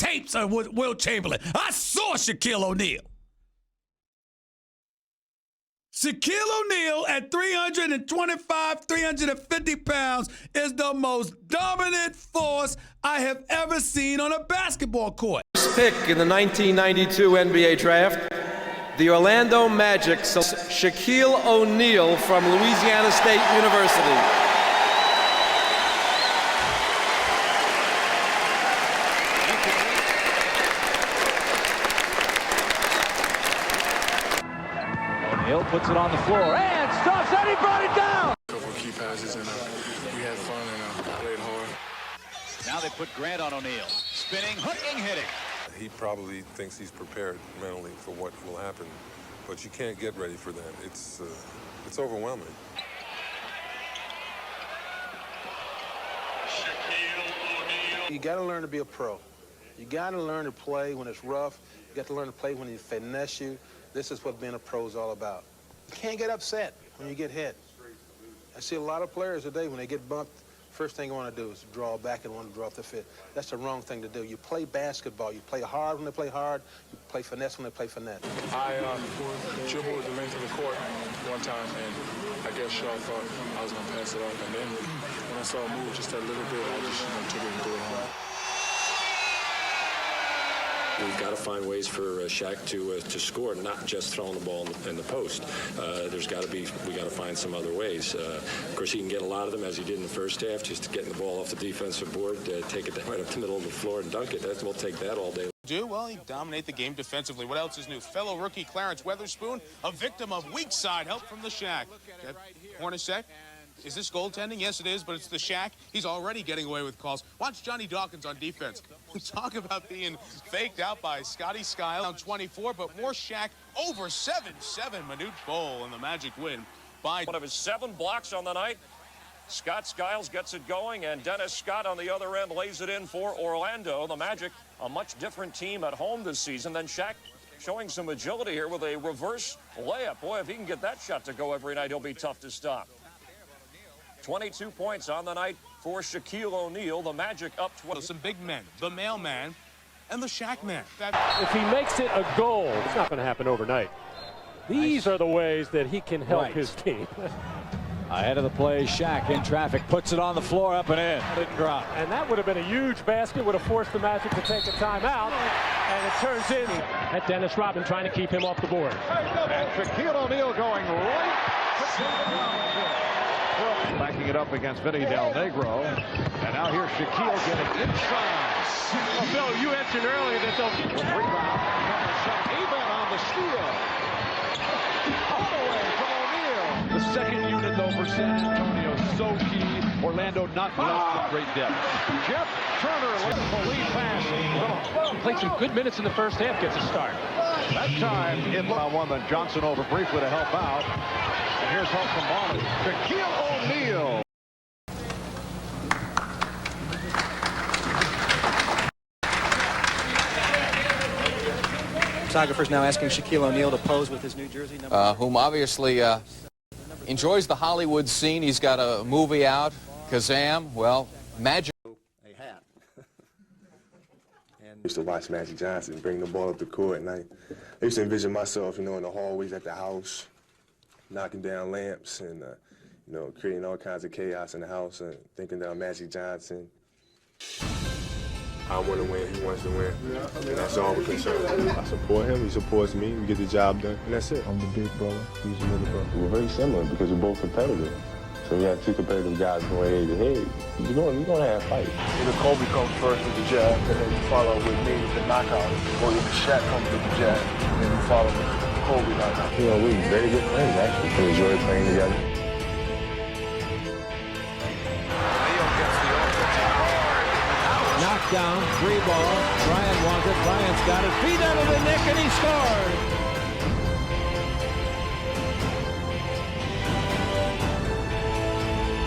tapes of Will Chamberlain. I saw Shaquille O'Neal. Shaquille O'Neal at 325, 350 pounds is the most dominant force I have ever seen on a basketball court. First pick in the 1992 NBA draft, the Orlando Magic select Shaquille O'Neal from Louisiana State University. O'Neal puts it on the floor and stops and he brought it down. A couple of key passes and we had fun and played hard. Now they put Grant on O'Neal. Spinning, hooking, hitting. He probably thinks he's prepared mentally for what will happen, but you can't get ready for that. It's overwhelming. You got to learn to be a pro. You got to learn to play when it's rough. You got to learn to play when he finesse you. This is what being a pro is all about. You can't get upset when you get hit. I see a lot of players today, when they get bumped, first thing they want to do is draw back and want to draw off the fit. That's the wrong thing to do. You play basketball. You play hard when they play hard. You play finesse when they play finesse. I dribbled the length of the court one time, and I guess Shaq thought I was going to pass it off. And then when I saw it move just a little bit, I just took it and threw it home. We've got to find ways for Shaq to score, not just throwing the ball in the post. We got to find some other ways. Of course, he can get a lot of them, as he did in the first half, just getting the ball off the defensive board, take it right up the middle of the floor and dunk it. We'll take that all day. Well, he dominate the game defensively. What else is new? Fellow rookie Clarence Weatherspoon, a victim of weak side help from the Shaq. Hornacek. Is this goaltending? Yes, it is, but it's the Shaq. He's already getting away with calls. Watch Johnny Dawkins on defense. Talk about being faked out by Scotty Skyle on 24, but more Shaq over 7-7. Manute Bol and the Magic win by one of his 7 blocks on the night. Scott Skiles gets it going, and Dennis Scott on the other end lays it in for Orlando. The Magic, a much different team at home this season than Shaq, showing some agility here with a reverse layup. Boy, if he can get that shot to go every night, he'll be tough to stop. 22 points on the night for Shaquille O'Neal. The Magic up 20. Some big men, the mailman and the Shaq man. If he makes it a goal, it's not going to happen overnight. These are the ways that he can help his team. Ahead of the play, Shaq in traffic, puts it on the floor, up and in. Didn't drop. And that would have been a huge basket, would have forced the Magic to take a timeout. And it turns in at Dennis Rodman trying to keep him off the board. And Shaquille O'Neal going right to Robinson. Backing it up against Vinny Del Negro. And now here's Shaquille getting inside. Oh, Bill, you mentioned earlier that they'll... Rebound. Shot even on the steal. All the way from O'Neal. The second unit, though, for San Antonio, so key. Orlando not left with great depth. Jeff Turner looking for lead pass. Played some good minutes in the first half, gets a start. That time, it looked one, then Johnson over briefly to help out. And here's help from Barnes. Shaquille O'Neal. Photographers now asking Shaquille O'Neal to pose with his new jersey number. Whom obviously enjoys the Hollywood scene. He's got a movie out, Kazam. Well, Magic. A hat. And used to watch Magic Johnson bring the ball up the court, and I used to envision myself, in the hallways at the house, knocking down lamps and, creating all kinds of chaos in the house and thinking down Magic Johnson. I want to win, he wants to win, and that's all we're concerned with. I support him, he supports me, we get the job done, and that's it. I'm the big brother, he's the little brother. We're very similar because we're both competitive. So we have 2 competitive guys going head to head. You're going to have fights. Either Kobe comes first with the jab, and then you follow with me with the knockout, or either Shaq comes with the jab, and then you follow with Kobe knockout. We're very good friends, actually. We enjoy playing together. Knockdown, 3 ball. Bryant wants it. Bryant's got it. Feet under the neck, and he scored.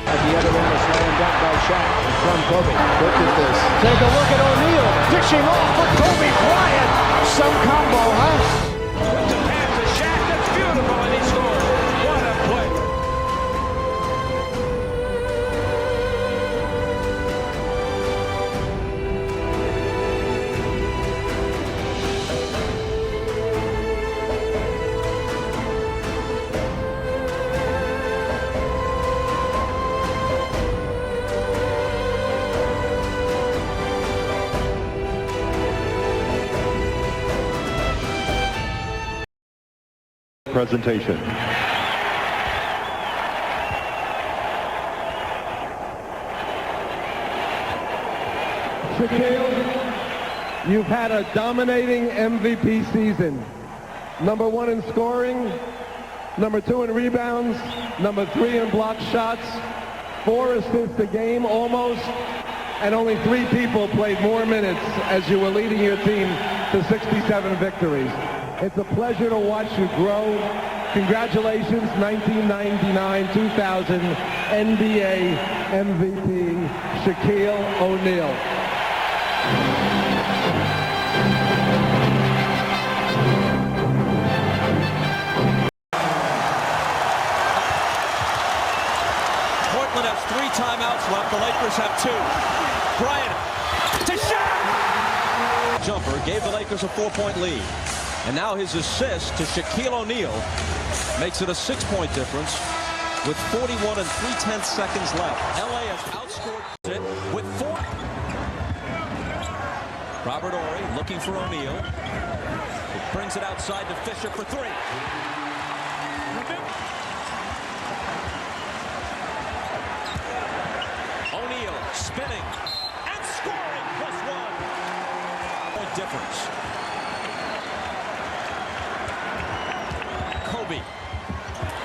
At the other end, a slam dunk by Shaq from Kobe. Look at this. Take a look at O'Neal. Dishing off for Kobe Bryant. Some combo, huh? With the pass to Shaq. That's beautiful, and he scores. What a play. presentation. Shaquille, you've had a dominating MVP season. Number 1 in scoring, number 2 in rebounds, number 3 in block shots, 4 assists a game almost, and only 3 people played more minutes as you were leading your team to 67 victories. It's a pleasure to watch you grow. Congratulations, 1999-2000 NBA MVP, Shaquille O'Neal. Portland has 3 timeouts left. The Lakers have 2. Bryant to Shaq. Jumper gave the Lakers a 4-point lead. And now his assist to Shaquille O'Neal makes it a 6-point difference with 41 and 3/10 seconds left. LA has outscored it with 4. Robert Horry looking for O'Neal. It brings it outside to Fisher for 3. O'Neal spinning and scoring +1. Point difference. Kobe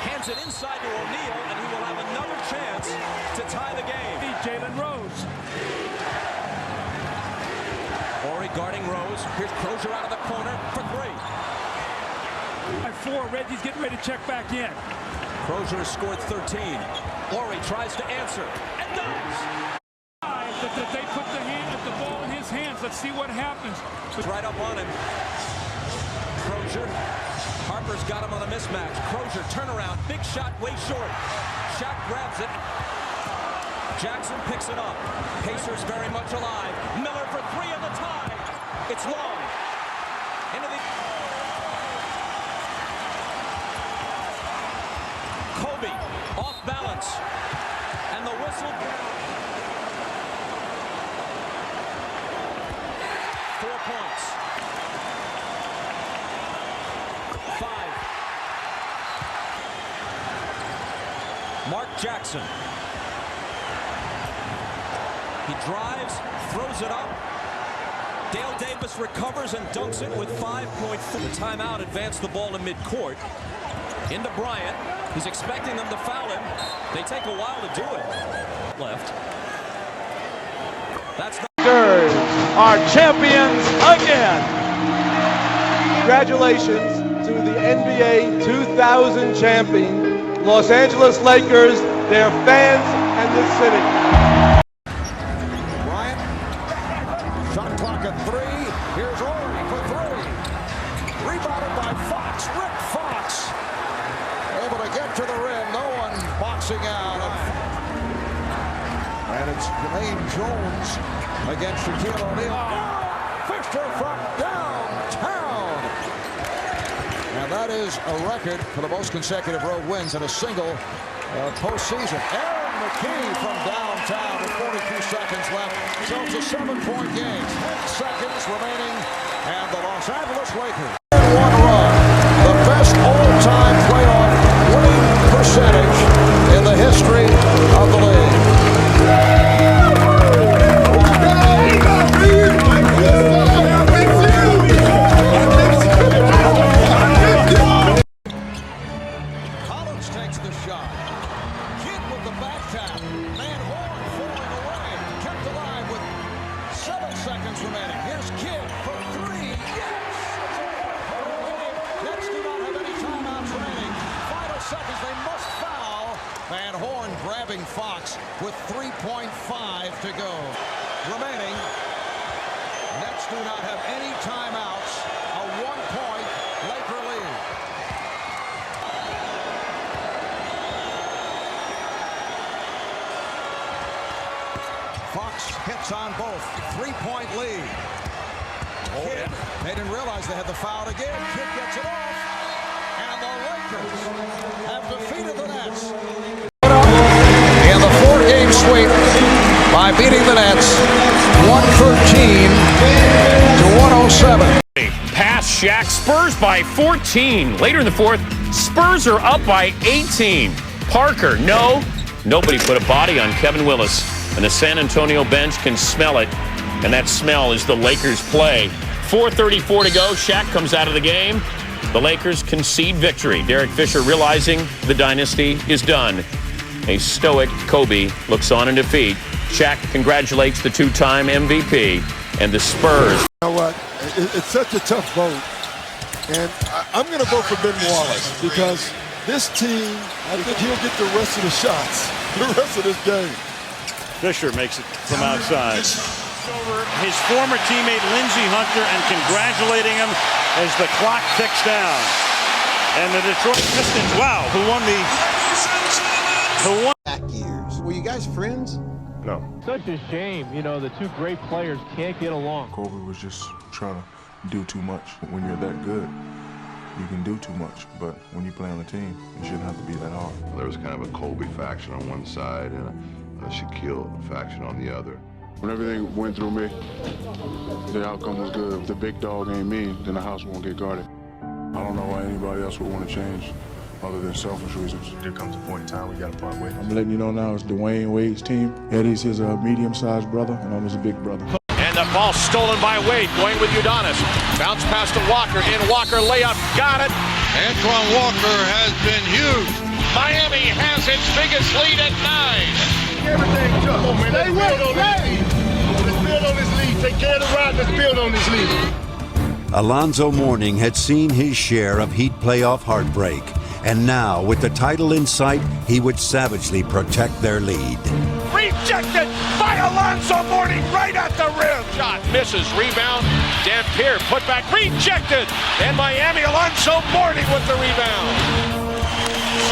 hands it inside to O'Neal, and he will have another chance to tie the game. Jalen Rose. Horry guarding Rose. Here's Crozier out of the corner for 3. By 4, Reggie's getting ready to check back in. Crozier has scored 13. Horry tries to answer and does. They put the ball in his hands. Let's see what happens. Right up on him. Crozier. Harper's got him on a mismatch. Crozier turnaround. Big shot way short. Shaq grabs it. Jackson picks it up. Pacers very much alive. Miller for 3 on the tie. It's long. Into the... Kobe off balance. And the whistle. 4 points. 5. Mark Jackson. He drives, throws it up. Dale Davis recovers and dunks it with 5.4. The timeout advanced the ball in midcourt. Into Bryant. He's expecting them to foul him. They take a while to do it. Left. That's the Lakers are champions again. Congratulations to the NBA 2000 champion, Los Angeles Lakers, their fans, and the city. Bryant, shot clock at 3. Here's Horry for 3. Rebounded by Fox, Rick Fox. Able to get to the rim, no one boxing out. And it's Jermaine Jones against Shaquille O'Neal. Fisher from downtown. And that is a record for the most consecutive road wins in a single postseason. Aaron McKee from downtown with 42 seconds left. So it's a 7-point game. 10 seconds remaining. And the Los Angeles Lakers. One run. The best all-time playoff winning percentage in the history of the league. Collins takes the shot. Kidd with the back tap. Van Horn falling away. Kept alive with 7 seconds remaining. Here's Kidd for 3. Yes! Nets do not have any timeouts remaining. Final seconds. They must foul. Van Horn grabbing Fox with 3.5 to go. Remaining. Nets do not have any timeouts. A 1-point Laker lead. Fox hits on both. 3-point lead. Kidd, they didn't realize they had the foul again. Kidd gets it off. And the Lakers have defeated the Nets. In the 4-game sweep by beating the Nets 113 to 107. Pass, Shaq Spurs by 14. Later in the fourth, Spurs are up by 18. Parker, no. Nobody put a body on Kevin Willis. And the San Antonio bench can smell it. And that smell is the Lakers play. 4:34 to go. Shaq comes out of the game. The Lakers concede victory. Derek Fisher realizing the dynasty is done. A stoic Kobe looks on in defeat. Shaq congratulates the two-time MVP and the Spurs. You know what? It's such a tough vote. And I'm going to vote for Ben Wallace because this team, I think he'll get the rest of the shots, the rest of this game. Fisher makes it from outside. Over his former teammate Lindsey Hunter and congratulating him as the clock ticks down. And the Detroit Pistons, wow, who won? Back years. Were you guys friends? No. Such a shame, you know, the two great players can't get along. Kobe was just trying to do too much. When you're that good, you can do too much. But when you play on the team, it shouldn't have to be that hard. There was kind of a Kobe faction on one side and a Shaquille faction on the other. When everything went through me, the outcome was good. If the big dog ain't me, then the house won't get guarded. I don't know why anybody else would want to change other than selfish reasons. There comes a point in time we got to part ways. I'm letting you know now it's Dwayne Wade's team. Eddie's his medium-sized brother, and I'm his big brother. And the ball stolen by Wade, going with Udonis. Bounce pass to Walker, in Walker, layup, got it. Antoine Walker has been huge. Miami has its biggest lead at 9. Everything, Chuck. Come on, man. Let's build on this lead. Let's build on this lead. Take care of the ride. Let's build on this lead. Alonzo Mourning had seen his share of Heat playoff heartbreak. And now, with the title in sight, he would savagely protect their lead. Rejected by Alonzo Mourning right at the rim. Shot misses, rebound. Dampier put back, rejected. And Miami, Alonzo Mourning with the rebound.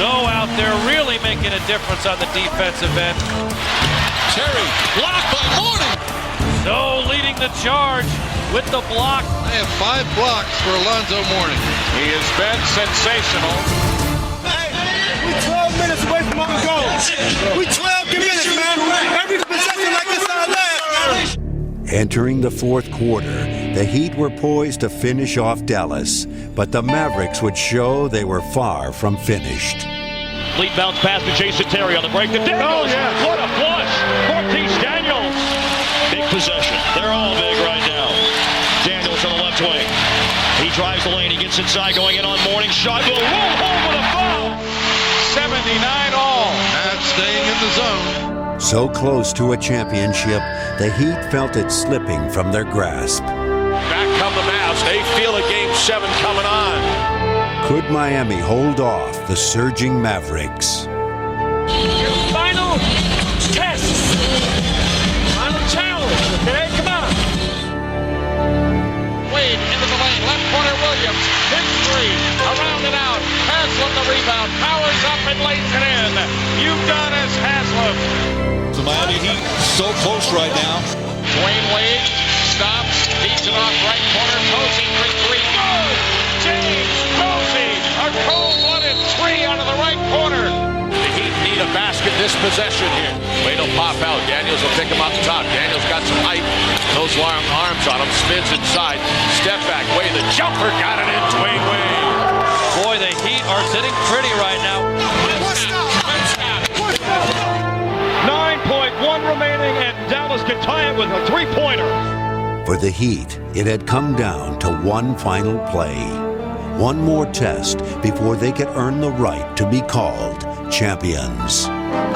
So out there really making a difference on the defensive end. Terry, blocked by Mourning. So leading the charge with the block. I have 5 blocks for Alonzo Mourning. He has been sensational. We 12 minutes away from our goal. We 12 minutes, man. Every possession like it's our last, man. Entering the fourth quarter, the Heat were poised to finish off Dallas, but the Mavericks would show they were far from finished. Lead bounce pass to Jason Terry on the break to Daniels. Oh, yeah. What a flush. Marquise Daniels. Big possession. They're all big right now. Daniels on the left wing. He drives the lane. He gets inside, going in on Mourning. Shot will roll home with a foul. 79 all. That's staying in the zone. So close to a championship, the Heat felt it slipping from their grasp. Back come the Mavs. They feel a Game 7 coming on. Could Miami hold off the surging Mavericks? Your final test. Final challenge. Okay, come on. Wade into the lane. Left corner Williams. Hit 3. Around and out. Haslam the rebound. Powers up and lays it in. Udonis Haslam. The Miami Heat so close right now. Dwayne Wade stops. Beats it off right corner. Posey for 3. Good. James Posey. A cold-blooded 3 out of the right corner. The Heat need a basket this possession here. Wade will pop out. Daniels will pick him up top. Daniels got some height. Those long arms on him. Spins inside. Step back. Wade. The jumper got it in. Dwayne Wade. Boy, the Heat are sitting pretty right now. 9.1 remaining, and Dallas can tie it with a 3-pointer. For the Heat, it had come down to one final play. One more test before they could earn the right to be called champions.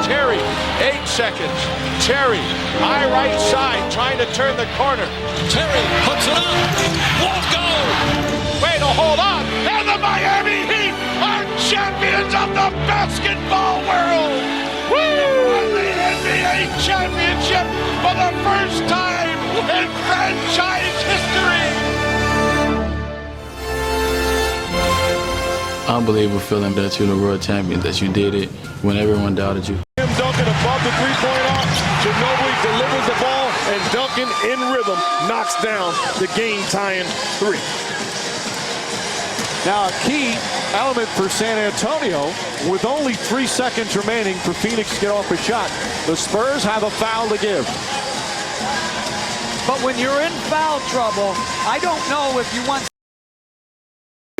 Terry, 8 seconds. Terry, high right side, trying to turn the corner. Terry puts it up. Won't go. Wait to hold on. And the Miami Heat are champions of the basketball world. Woo! And the NBA championship for the first time in franchise history. Unbelievable feeling that you're the world champion, that you did it when everyone doubted you. Tim Duncan above the three-point arc. Ginobili delivers the ball, and Duncan in rhythm knocks down the game-tying 3. Now a key element for San Antonio, with only 3 seconds remaining for Phoenix to get off a shot. The Spurs have a foul to give. But when you're in foul trouble, I don't know if you want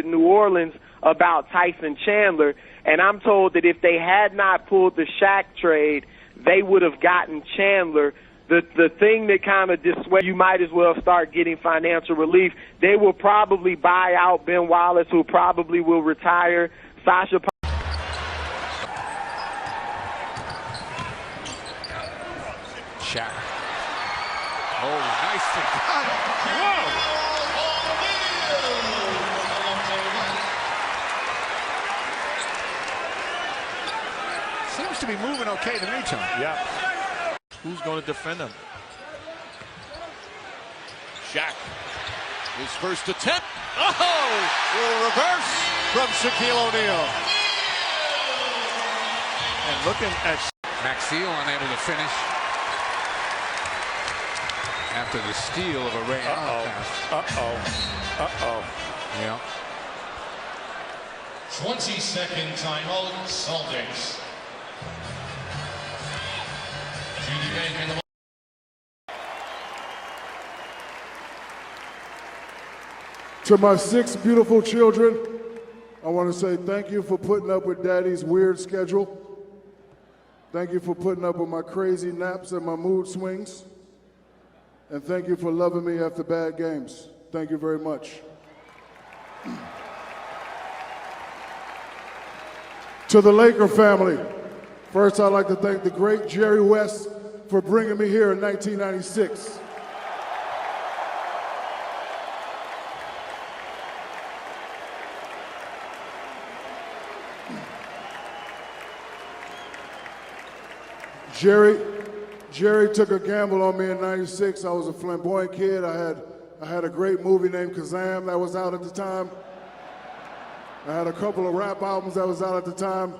in New Orleans about Tyson Chandler, and I'm told that if they had not pulled the Shaq trade, they would have gotten Chandler. The thing that kind of dissuades you might as well start getting financial relief. They will probably buy out Ben Wallace, who probably will retire. Sasha. Shaq. Oh, nice to cut. Whoa! Seems to be moving okay in the meantime. Yeah. Who's going to defend him? Shaq. His first attempt. Oh! Little reverse from Shaquille O'Neal. And looking at Maxfield unable to finish after the steal of a Ray Allen pass. Yeah. 20-second timeout, Celtics. To my 6 beautiful children, I want to say thank you for putting up with Daddy's weird schedule. Thank you for putting up with my crazy naps and my mood swings. And thank you for loving me after bad games. Thank you very much. To the Laker family, first I'd like to thank the great Jerry West for bringing me here in 1996. Jerry took a gamble on me in '96. I was a flamboyant kid. I had a great movie named Kazam that was out at the time. I had a couple of rap albums that was out at the time.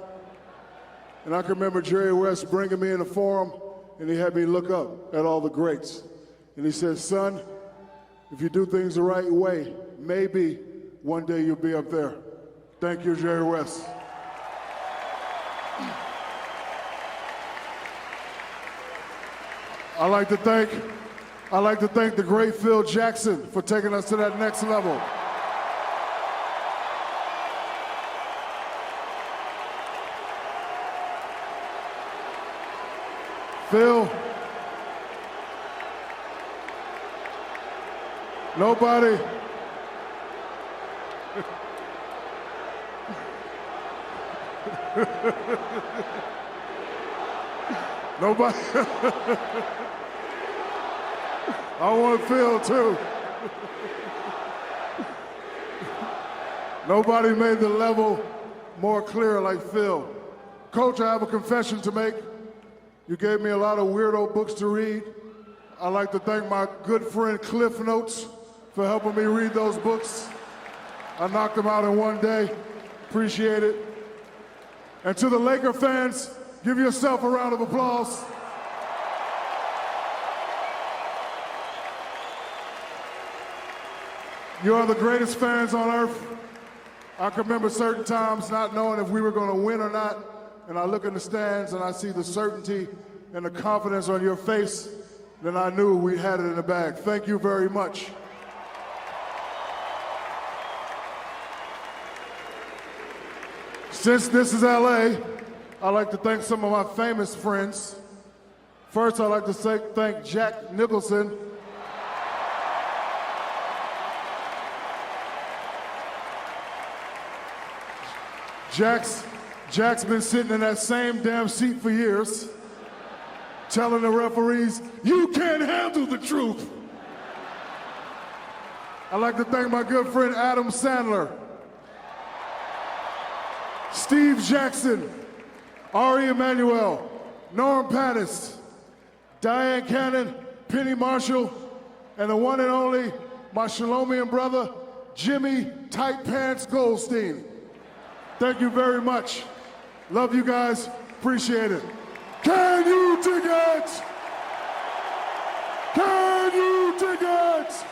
And I can remember Jerry West bringing me in a forum, and he had me look up at all the greats. And he said, son, if you do things the right way, maybe one day you'll be up there. Thank you, Jerry West. I'd like to thank the great Phil Jackson for taking us to that next level. Phil, nobody I want Phil too. Nobody made the level more clear like Phil. Coach, I have a confession to make. You gave me a lot of weirdo books to read. I'd like to thank my good friend Cliff Notes for helping me read those books. I knocked them out in one day. Appreciate it. And to the Laker fans, give yourself a round of applause. You are the greatest fans on earth. I can remember certain times not knowing if we were going to win or not, and I look in the stands and I see the certainty and the confidence on your face, then I knew we had it in the bag. Thank you very much. Since this is LA, I'd like to thank some of my famous friends. First, I'd like to thank Jack Nicholson. Jack's been sitting in that same damn seat for years, telling the referees, you can't handle the truth. I'd like to thank my good friend Adam Sandler, Steve Jackson, Ari Emanuel, Norm Pattis, Diane Cannon, Penny Marshall, and the one and only, my Shalomian brother, Jimmy Tight Pants Goldstein. Thank you very much. Love you guys. Appreciate it. Can you dig it? Can you dig it?